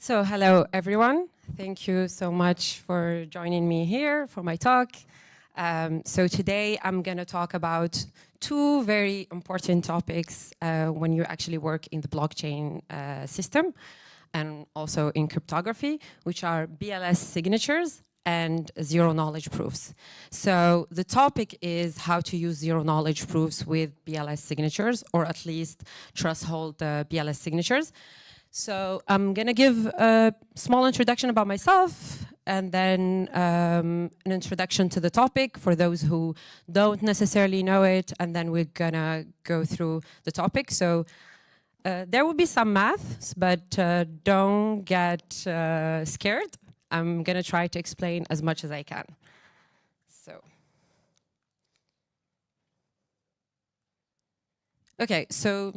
So hello, everyone. Thank you so much for joining me here for my talk. So today I'm going to talk about two very important topics when you actually work in the blockchain system and also in cryptography, which are BLS signatures and zero-knowledge proofs. So the topic is how to use zero-knowledge proofs with BLS signatures, or at least threshold BLS signatures. So I'm going to give a small introduction about myself and then an introduction to the topic for those who don't necessarily know it, and then we're going to go through the topic. So there will be some maths, but don't get scared. I'm going to try to explain as much as I can. So, okay, so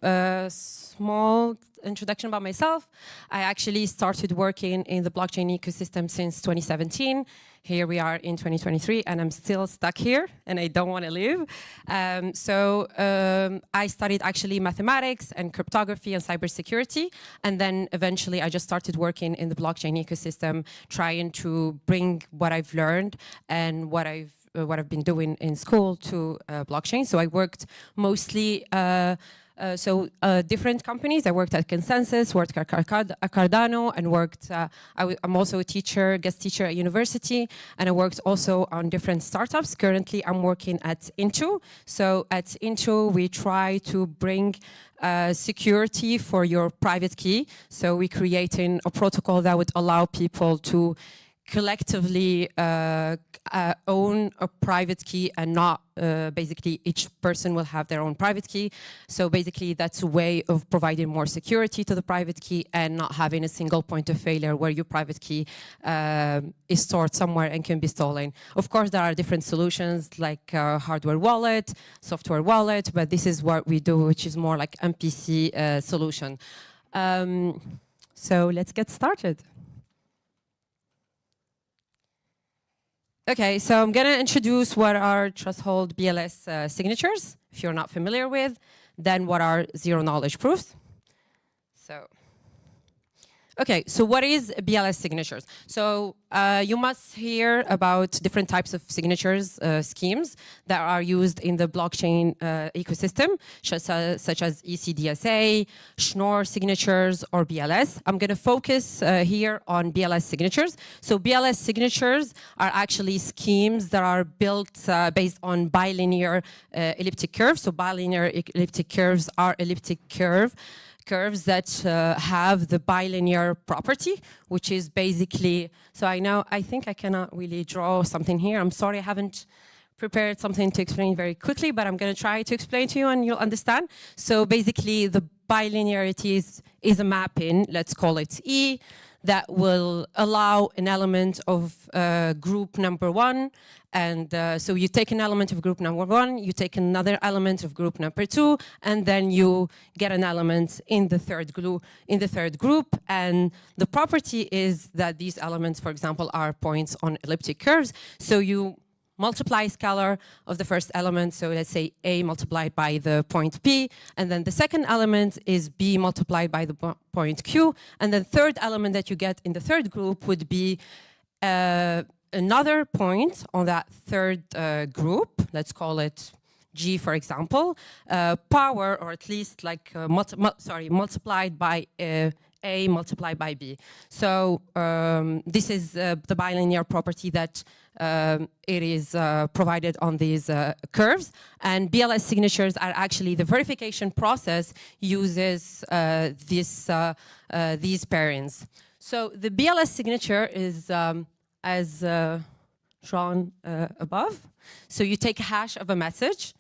a small introduction about myself. I actually started working in the blockchain ecosystem since 2017. Here we are in 2023, and I'm still stuck here, and I don't want to leave. I studied actually mathematics and cryptography and cybersecurity, and then eventually I just started working in the blockchain ecosystem, trying to bring what I've learned and what I've been doing in school to blockchain. So I worked mostly different companies. I worked at Consensus, worked at Cardano, and I'm also a teacher, guest teacher at university, and I worked also on different startups. Currently, I'm working at Into. So at Into, we try to bring security for your private key. So we're creating a protocol that would allow people to collectively own a private key and not basically each person will have their own private key. So basically that's a way of providing more security to the private key and not having a single point of failure where your private key is stored somewhere and can be stolen. Of course, there are different solutions like hardware wallet, software wallet, but this is what we do, which is more like MPC solution. So let's get started. Okay, so I'm going to introduce what are threshold BLS signatures, if you're not familiar with, then what are zero-knowledge proofs. Okay, so what is BLS signatures? So you must hear about different types of signatures schemes that are used in the blockchain ecosystem, such as ECDSA, Schnorr signatures, or BLS. I'm going to focus here on BLS signatures. So BLS signatures are actually schemes that are built based on bilinear elliptic curves. So bilinear elliptic curves are elliptic curves that have the bilinear property, which is basically, so I think I cannot really draw something here. I'm sorry, I haven't prepared something to explain very quickly, but I'm going to try to explain to you and you'll understand. So basically the bilinearity is a mapping, let's call it E, that will allow an element of group number one. And so you take an element of group number one, you take another element of group number two, and then you get an element in the third group. And the property is that these elements, for example, are points on elliptic curves. So you multiply scalar of the first element, so let's say A multiplied by the point P, and then the second element is B multiplied by the point Q, and the third element that you get in the third group would be another point on that third group, let's call it G, for example, power, or at least like multiplied by A multiplied by B. So this is the bilinear property that it is provided on these curves. And BLS signatures are actually, the verification process uses these pairings. So the BLS signature is as drawn above. So you take a hash of a message,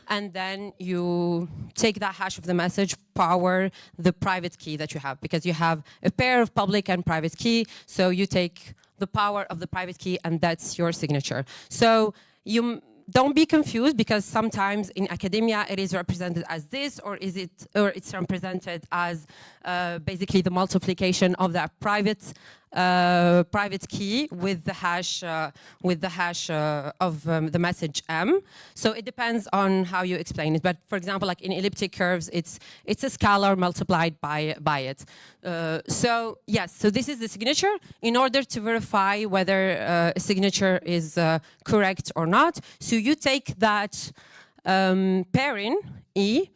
and then you take that hash of the message, power the private key that you have, because you have a pair of public and private key. So you take the power of the private key, and that's your signature. So you don't be confused, because sometimes in academia it is represented as this, or it's represented as basically the multiplication of that private private key with the hash of the message m. So it depends on how you explain it. But for example, like in elliptic curves, it's a scalar multiplied by it. So yes, so this is the signature. In order to verify whether a signature is correct or not, so you take that pairing E,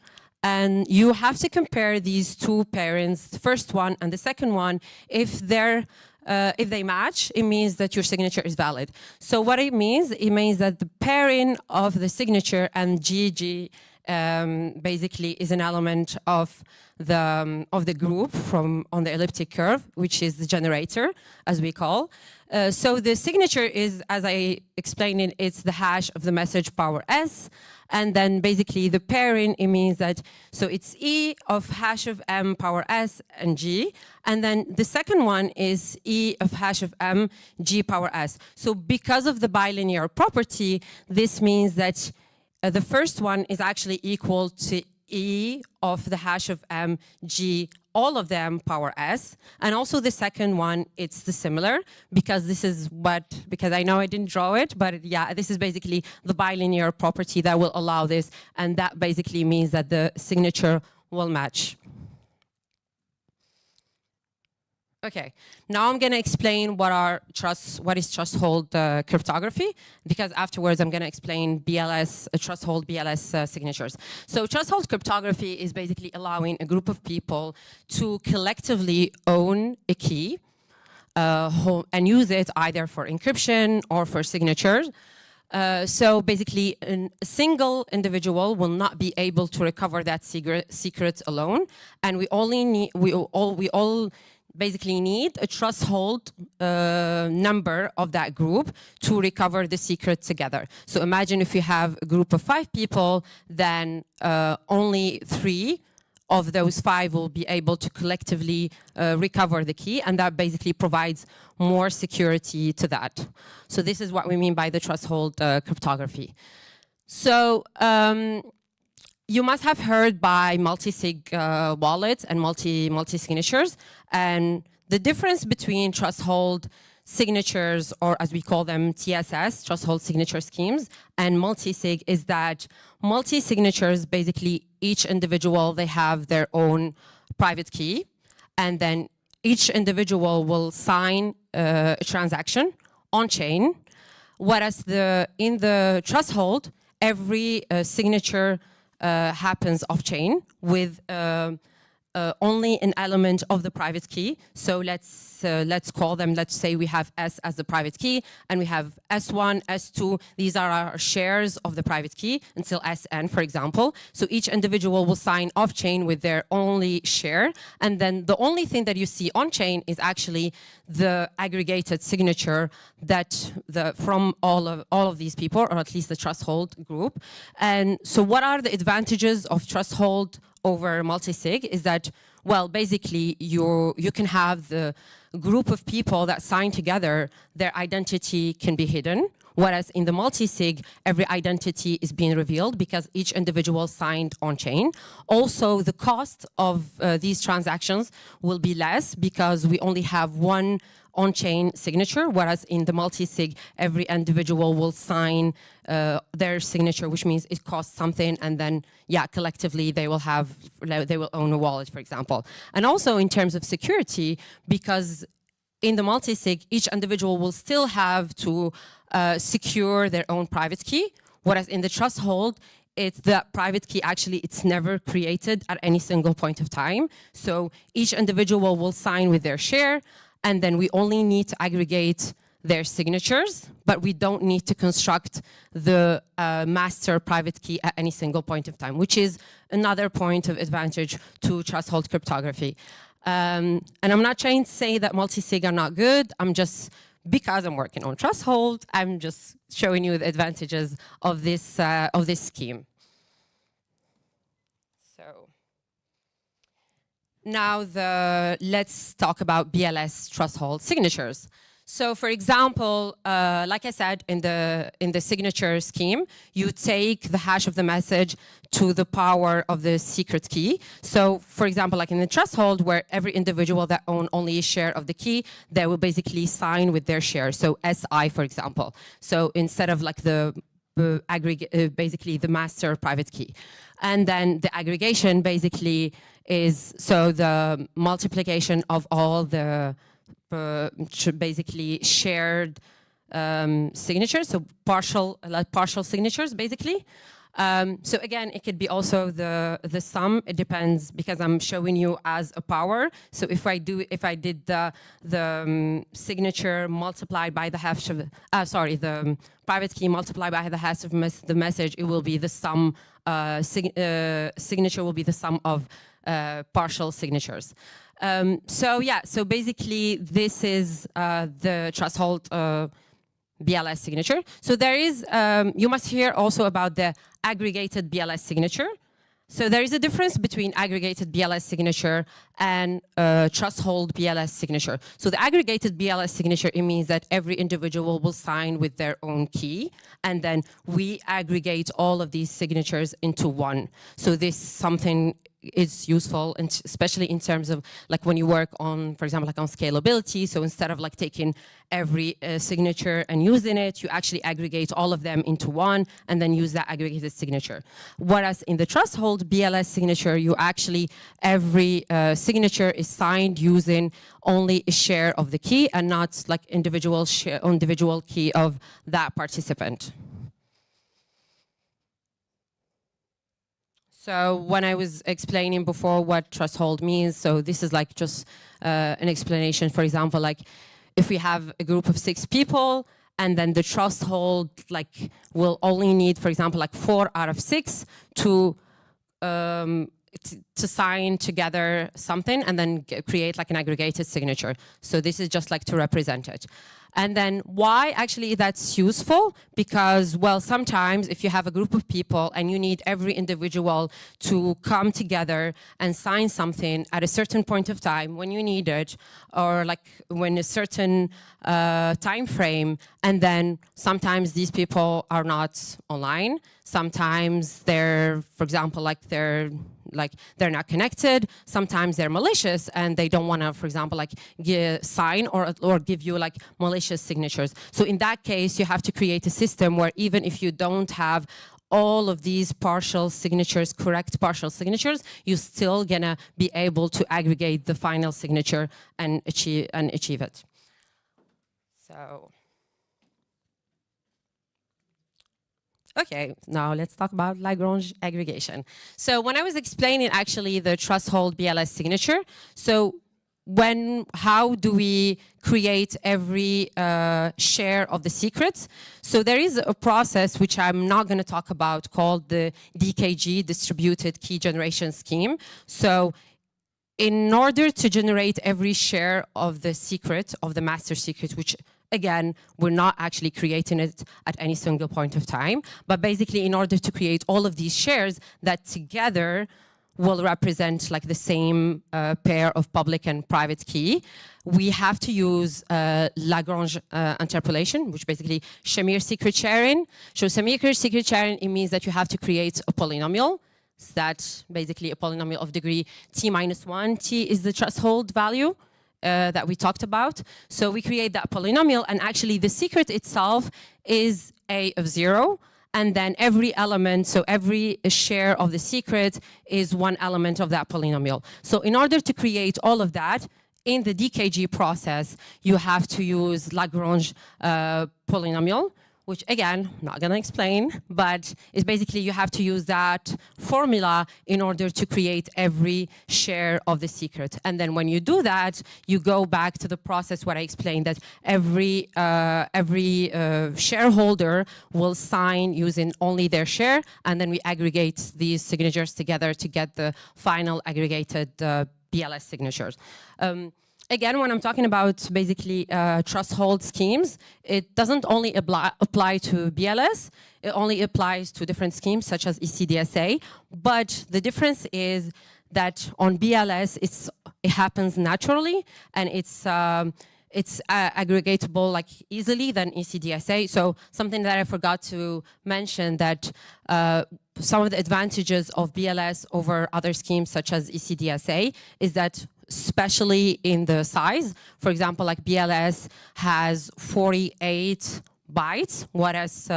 and you have to compare these two pairings, the first one and the second one. If they match, it means that your signature is valid. So what it means that the pairing of the signature and GG basically is an element of the group on the elliptic curve, which is the generator, as we call. So the signature is, as I explained it, it's the hash of the message power S. And then basically the pairing, it means that, so it's E of hash of M power S and G. And then the second one is E of hash of M, G power S. So because of the bilinear property, this means that the first one is actually equal to E of the hash of M, G, all of them power S. And also the second one, it's the similar, because this is because I know I didn't draw it, but yeah, this is basically the bilinear property that will allow this. And that basically means that the signature will match. Okay, now I'm going to explain what is trust-hold cryptography, because afterwards I'm going to explain BLS, trust-hold BLS signatures. So trust-hold cryptography is basically allowing a group of people to collectively own a key and use it either for encryption or for signatures. So basically, a single individual will not be able to recover that secret alone, and we all basically need a trust-hold number of that group to recover the secret together. So imagine if you have a group of 5 people, then only 3 of those 5 will be able to collectively recover the key, and that basically provides more security to that. So this is what we mean by the trust-hold cryptography. So you must have heard by multi-sig wallets and multi-signatures, and the difference between trust-hold signatures, or as we call them, TSS, trust-hold signature schemes, and multi-sig is that multi-signatures, basically each individual, they have their own private key, and then each individual will sign a transaction on-chain, whereas in the trust-hold, every signature happens off-chain with only an element of the private key. So let's call them, let's say we have S as the private key, and we have S1, S2. These are our shares of the private key until Sn, for example. So each individual will sign off-chain with their only share. And then the only thing that you see on-chain is actually the aggregated signature that from all of these people, or at least the trust-hold group. And so what are the advantages of trust-hold over multi-sig is that, well, basically you can have the group of people that sign together, their identity can be hidden, whereas in the multi-sig, every identity is being revealed because each individual signed on-chain. Also, the cost of these transactions will be less because we only have one on-chain signature, whereas in the multi-sig, every individual will sign their signature, which means it costs something, and then, yeah, collectively they will own a wallet, for example. And also in terms of security, because in the multi-sig, each individual will still have to secure their own private key, whereas in the trust-hold, that private key actually, it's never created at any single point of time. So each individual will sign with their share, and then we only need to aggregate their signatures, but we don't need to construct the master private key at any single point of time, which is another point of advantage to trust-hold cryptography. And I'm not trying to say that multi-sig are not good. Because I'm working on trust-hold, I'm just showing you the advantages of this scheme. So now let's talk about BLS trust-hold signatures. So, for example, like I said, in the signature scheme, you take the hash of the message to the power of the secret key. So, for example, like in the trust hold, where every individual that own only a share of the key, they will basically sign with their share. So, SI, for example. So, instead of like the basically the master private key. And then the aggregation basically is so the multiplication of all the basically shared signatures, so partial signatures basically. So again, it could be also the sum. It depends because I'm showing you as a power. So if I did the signature multiplied by the hash of the private key multiplied by the hash of the message, it will be the sum. Signature will be the sum of partial signatures. So basically this is the trust hold BLS signature. So there is, you must hear also about the aggregated BLS signature. So there is a difference between aggregated BLS signature and trust hold BLS signature. So the aggregated BLS signature, it means that every individual will sign with their own key, and then we aggregate all of these signatures into one. So this something is useful, and especially in terms of like when you work on, for example, like on scalability. So instead of like taking every signature and using it, you actually aggregate all of them into one and then use that aggregated signature. Whereas in the trust hold BLS signature, you actually, every signature is signed using only a share of the key and not like individual key of that participant. So when I was explaining before what trust hold means, so this is like just an explanation. For example, like if we have a group of 6 people and then the trust hold like will only need, for example, like 4 out of 6 to sign together something and then create like an aggregated signature. So this is just like to represent it. And then why actually that's useful? Because, well, sometimes if you have a group of people and you need every individual to come together and sign something at a certain point of time when you need it, or like when a certain time frame, and then sometimes these people are not online, sometimes they're, for example, they're not connected, sometimes they're malicious and they don't want to, for example, like sign or give you like malicious signatures. So in that case, you have to create a system where even if you don't have all of these partial signatures, correct partial signatures, you're still gonna be able to aggregate the final signature and achieve it. So. Okay, now let's talk about Lagrange aggregation. So when I was explaining actually the trust hold BLS signature, so how do we create every share of the secrets? So there is a process which I'm not going to talk about called the DKG, Distributed Key Generation Scheme. So in order to generate every share of the secret, of the master secret, which again, we're not actually creating it at any single point of time, but basically in order to create all of these shares that together will represent like the same pair of public and private key, we have to use Lagrange interpolation, which basically Shamir secret sharing. So Shamir secret sharing, it means that you have to create a polynomial. So that's basically a polynomial of degree t-1. T is the trust hold value that we talked about. So we create that polynomial, and actually the secret itself is A of 0. And then every element, so every share of the secret is one element of that polynomial. So in order to create all of that, in the DKG process, you have to use Lagrange polynomial, which again, I'm not gonna explain, but it's basically you have to use that formula in order to create every share of the secret. And then when you do that, you go back to the process where I explained that every shareholder will sign using only their share, and then we aggregate these signatures together to get the final aggregated BLS signatures. Again, when I'm talking about basically trust hold schemes, it doesn't only apply to BLS, it only applies to different schemes such as ECDSA, but the difference is that on BLS, it happens naturally, and it's aggregatable like easily than ECDSA. So something that I forgot to mention, that some of the advantages of BLS over other schemes such as ECDSA is that, especially in the size, for example, like BLS has 48 bytes, whereas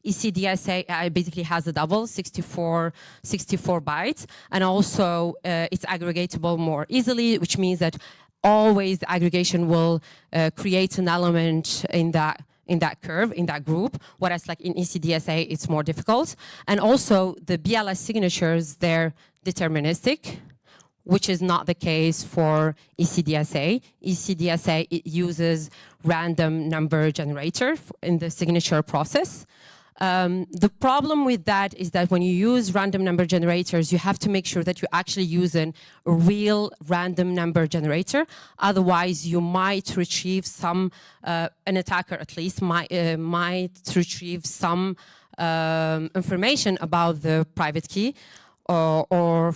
ECDSA basically has a double, 64 bytes, and also it's aggregatable more easily, which means that always the aggregation will create an element in that curve, in that group, whereas like in ECDSA it's more difficult. And also the BLS signatures, they're deterministic, which is not the case for ECDSA. ECDSA, it uses random number generator in the signature process. The problem with that is that when you use random number generators, you have to make sure that you actually use a real random number generator. Otherwise, you might retrieve some, an attacker at least, might retrieve some information about the private key. Or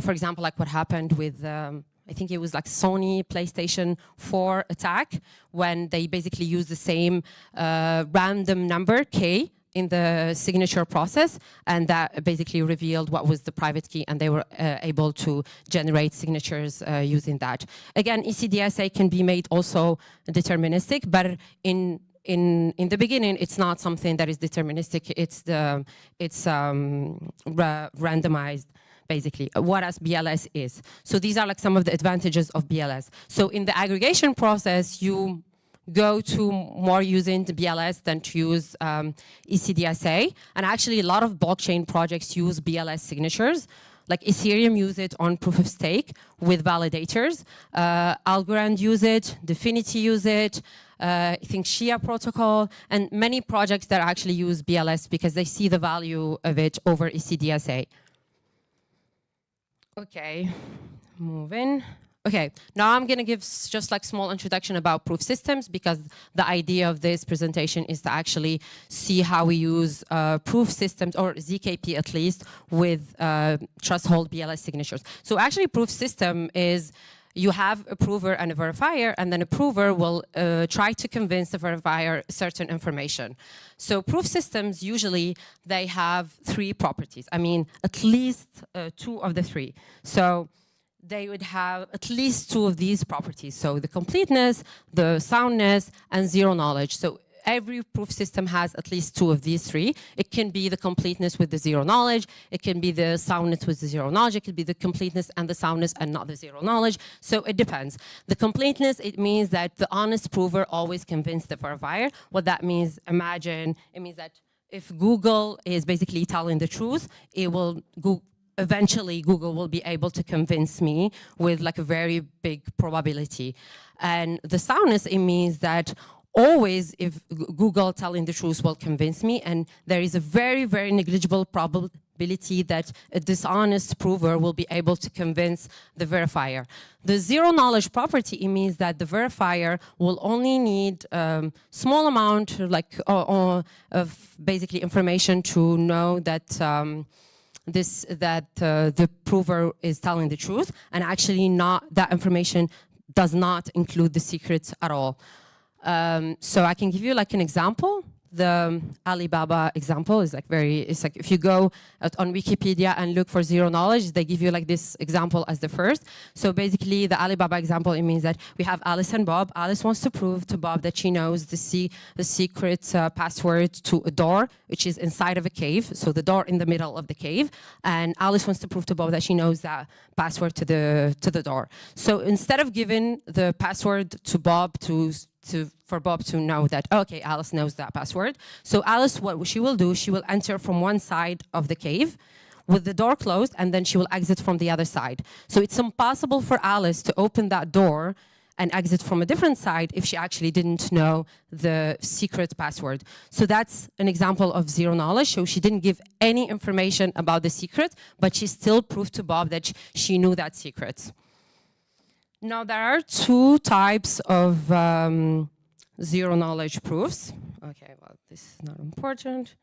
for example, like what happened with, I think it was like Sony PlayStation 4 attack, when they basically used the same random number, K, in the signature process, and that basically revealed what was the private key, and they were able to generate signatures using that. Again, ECDSA can be made also deterministic, but in the beginning, it's not something that is deterministic. It's randomized, basically, whereas BLS is. So these are like some of the advantages of BLS. So in the aggregation process, you go to more using the BLS than to use ECDSA. And actually, a lot of blockchain projects use BLS signatures. Like Ethereum use it on proof of stake with validators. Algorand use it, Definity use it, I think Shia protocol, and many projects that actually use BLS because they see the value of it over ECDSA. Okay, moving. Okay, now I'm going to give just like small introduction about proof systems, because the idea of this presentation is to actually see how we use proof systems, or ZKP at least, with trust-hold BLS signatures. So actually proof system is you have a prover and a verifier, and then a prover will try to convince the verifier certain information. So proof systems, usually they have three properties. I mean, at least two of the three. So they would have at least two of these properties. So the completeness, the soundness, and zero knowledge. So every proof system has at least two of these three. It can be the completeness with the zero knowledge. It can be the soundness with the zero knowledge. It could be the completeness and the soundness and not the zero knowledge. So it depends. The completeness, it means that the honest prover always convinced the verifier. What that means, imagine, it means that if Google is basically telling the truth, it will eventually Google will be able to convince me with like a very big probability. And the soundness, it means that always if Google telling the truth will convince me, and there is a very, very negligible probability that a dishonest prover will be able to convince the verifier. The zero knowledge property, it means that the verifier will only need small amount like of basically information to know that the prover is telling the truth, and actually that information does not include the secrets at all. So I can give you like an example. The Alibaba example is like it's like if you go on Wikipedia and look for zero knowledge, they give you like this example as the first. So basically the Alibaba example, it means that we have Alice and Bob. Alice wants to prove to Bob that she knows the secret password to a door, which is inside of a cave. So the door in the middle of the cave. And Alice wants to prove to Bob that she knows that password to the door. So instead of giving the password to Bob for Bob to know that, okay, Alice knows that password. So Alice, what she will do, she will enter from one side of the cave with the door closed, and then she will exit from the other side. So it's impossible for Alice to open that door and exit from a different side if she actually didn't know the secret password. So that's an example of zero knowledge. So she didn't give any information about the secret, but she still proved to Bob that she knew that secret. Now, there are two types of zero knowledge proofs. Okay, well, this is not important.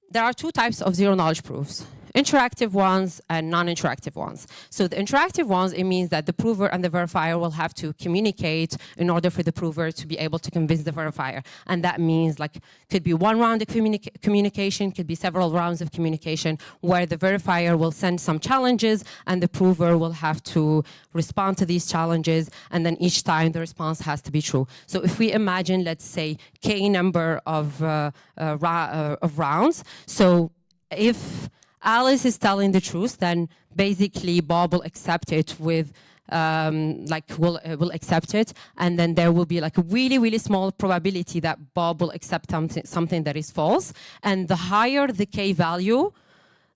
There are two types of zero knowledge proofs. interactive ones and non-interactive ones. So the interactive ones, it means that the prover and the verifier will have to communicate in order for the prover to be able to convince the verifier. And that means like could be one round of communication, could be several rounds of communication where the verifier will send some challenges and the prover will have to respond to these challenges, and then each time the response has to be true. So if we imagine, let's say, k number of rounds, so if Alice is telling the truth, then basically Bob will accept it with will accept it, and then there will be like a really small probability that Bob will accept something that is false, and the higher the k value,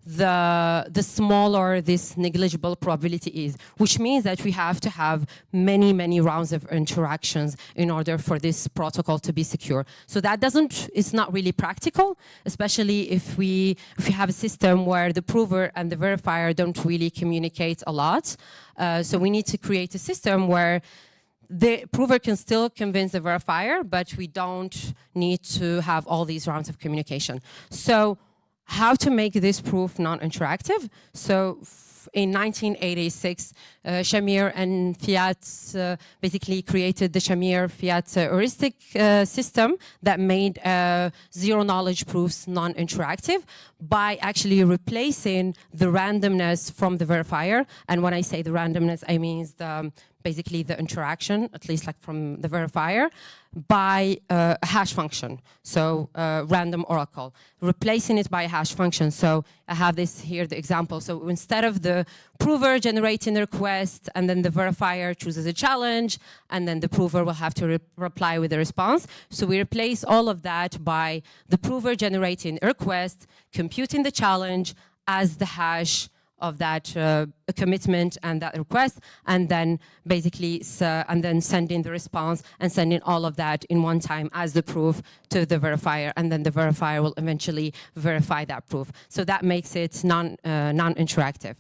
the smaller this negligible probability is, which means that we have to have many rounds of interactions in order for this protocol to be secure. So that it's not really practical, especially if we have a system where the prover and the verifier don't really communicate a lot. So we need to create a system where the prover can still convince the verifier, but we don't need to have all these rounds of communication. So how to make this proof non-interactive? So in 1986, Shamir and Fiat basically created the Shamir-Fiat heuristic system that made zero-knowledge proofs non-interactive by actually replacing the randomness from the verifier. And when I say the randomness, I mean basically the interaction, at least like from the verifier, by a hash function, so random oracle, replacing it by a hash function. So I have this here, the example. So instead of the prover generating the request and then the verifier chooses a challenge and then the prover will have to reply with a response. So we replace all of that by the prover generating a request, computing the challenge as the hash of that commitment and that request, and then basically and then sending the response and sending all of that in one time as the proof to the verifier, and then the verifier will eventually verify that proof. So that makes it non-interactive.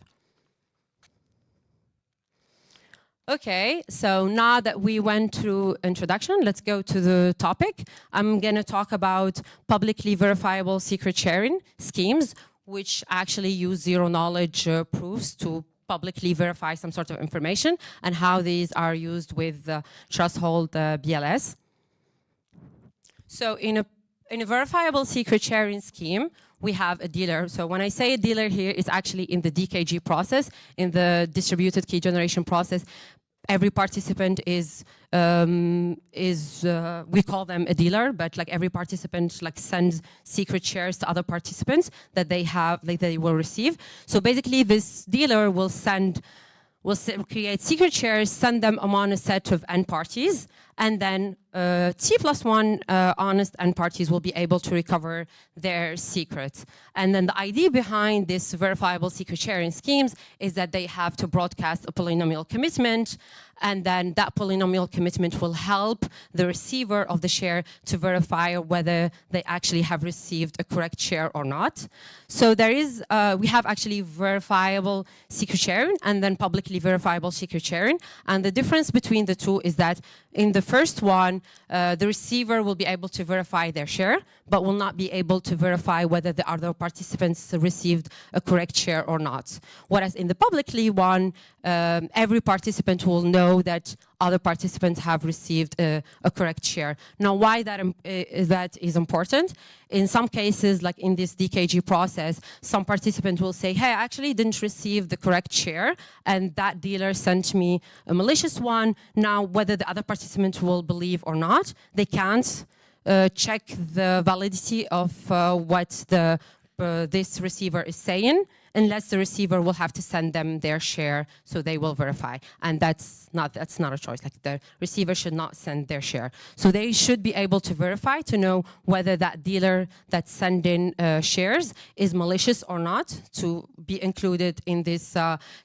Okay, so now that we went through introduction, let's go to the topic. I'm going to talk about publicly verifiable secret sharing schemes, which actually use zero-knowledge proofs to publicly verify some sort of information, and how these are used with threshold BLS. So in a verifiable secret sharing scheme, we have a dealer. So when I say a dealer here, it's actually in the DKG process, in the distributed key generation process. Every participant is we call them a dealer, but like every participant like sends secret shares to other participants that they have, like they will receive. So basically this dealer will create secret shares, send them among a set of N parties, and then T+1 honest N parties will be able to recover their secrets. And then the idea behind this verifiable secret sharing schemes is that they have to broadcast a polynomial commitment, and then that polynomial commitment will help the receiver of the share to verify whether they actually have received a correct share or not. So there is, we have actually verifiable secret sharing and then publicly verifiable secret sharing. And the difference between the two is that in the first one, the receiver will be able to verify their share, but will not be able to verify whether the other participants received a correct share or not. Whereas in the publicly one, every participant will know that other participants have received a correct share. Now, why that is important? In some cases, like in this DKG process, some participant will say, hey, I actually didn't receive the correct share, and that dealer sent me a malicious one. Now, whether the other participant will believe or not, they can't check the validity of what this receiver is saying, unless the receiver will have to send them their share, so they will verify. And that's not a choice. Like the receiver should not send their share. So they should be able to verify to know whether that dealer that's sending shares is malicious or not, to be included in this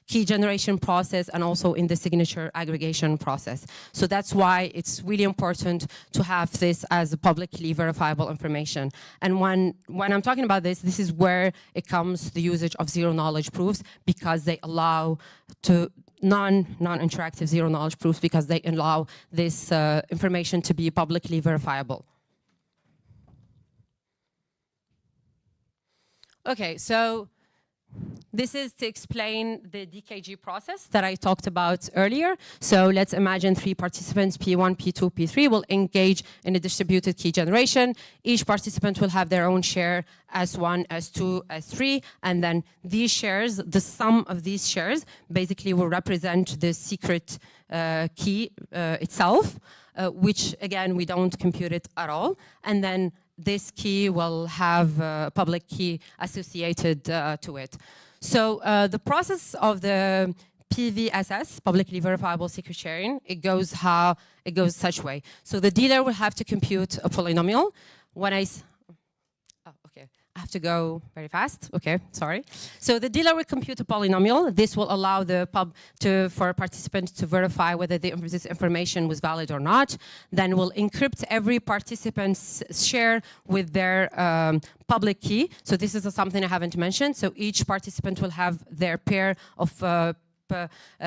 key generation process and also in the signature aggregation process. So that's why it's really important to have this as a publicly verifiable information. And when I'm talking about this, this is where it comes to the usage of zero-knowledge proofs, because they allow to non-interactive zero-knowledge proofs, because they allow this information to be publicly verifiable. Okay, so This is to explain the DKG process that I talked about earlier. So let's imagine 3 participants, P1, P2, P3, will engage in a distributed key generation. Each participant will have their own share, S1, S2, S3, and then these shares, the sum of these shares, basically will represent the secret key itself, which again, we don't compute it at all. And then this key will have a public key associated to it. So the process of the PVSS, publicly verifiable secret sharing, it goes such way. So the dealer will have to compute a polynomial. When I have to go very fast. Okay, sorry. So the dealer will compute a polynomial. This will allow the for a participant to verify whether this information was valid or not. Then we'll encrypt every participant's share with their public key. So this is something I haven't mentioned. So each participant will have their pair of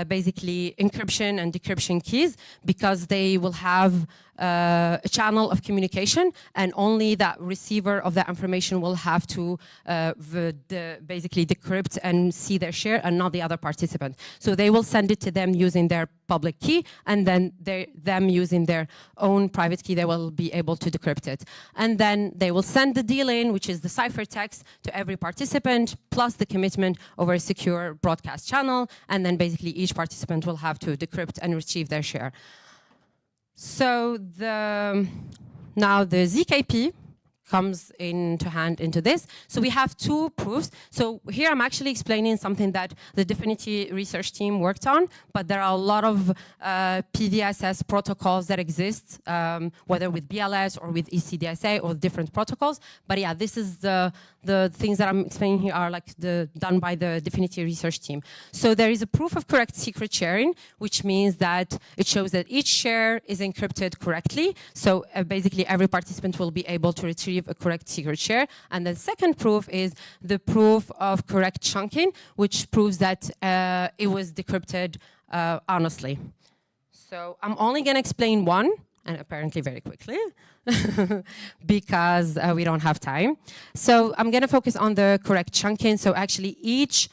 basically encryption and decryption keys, because they will have a channel of communication, and only that receiver of that information will have to basically decrypt and see their share, and not the other participant. So they will send it to them using their public key, and then them using their own private key, they will be able to decrypt it. And then they will send the deal-in, which is the ciphertext, to every participant, plus the commitment over a secure broadcast channel, and then basically each participant will have to decrypt and retrieve their share. So now the ZKP comes into this. So we have 2 proofs. So here I'm actually explaining something that the DFINITY research team worked on, but there are a lot of PVSS protocols that exist, whether with BLS or with ECDSA or different protocols. But yeah, this is the things that I'm explaining here are like done by the DFINITY research team. So there is a proof of correct secret sharing, which means that it shows that each share is encrypted correctly. So basically every participant will be able to retrieve a correct secret share. And the second proof is the proof of correct chunking, which proves that it was decrypted honestly. So I'm only going to explain one, and apparently very quickly, because we don't have time. So I'm going to focus on the correct chunking. So actually each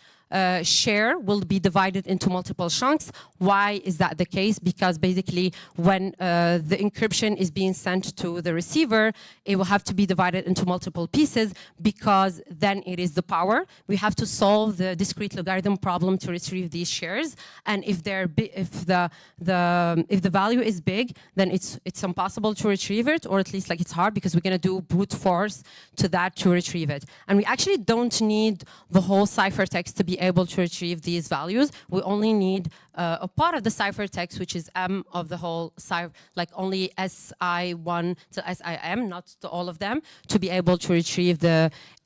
share will be divided into multiple chunks. Why is that the case? Because basically when the encryption is being sent to the receiver, it will have to be divided into multiple pieces, because then it is the power. We have to solve the discrete logarithm problem to retrieve these shares. And if the value is big, then it's impossible to retrieve it, or at least like it's hard, because we're going to do brute force to that to retrieve it. And we actually don't need the whole ciphertext to be able to retrieve these values. We only need a part of the ciphertext, which is M of the whole cipher, like only SI1 to SIM, not to all of them, to be able to retrieve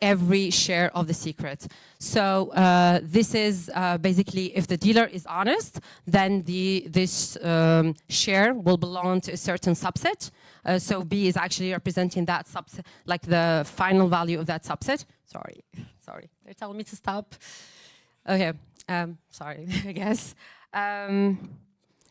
every share of the secret. So this is basically, if the dealer is honest, then this share will belong to a certain subset. So B is actually representing that subset, like the final value of that subset. Sorry, they're telling me to stop. Okay, sorry, I guess.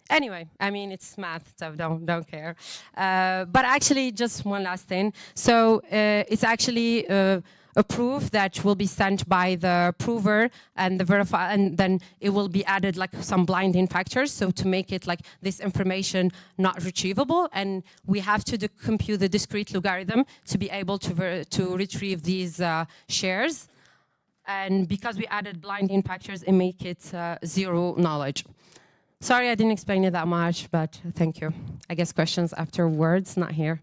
Anyway, I mean, it's math, so don't care. But actually, just one last thing. So it's actually a proof that will be sent by the prover and the verifier, and then it will be added like some blinding factors, so to make it like this information not retrievable. And we have to compute the discrete logarithm to be able to retrieve these shares. And because we added blinding factors, it makes it zero knowledge. Sorry, I didn't explain it that much, but thank you. I guess questions afterwards, not here.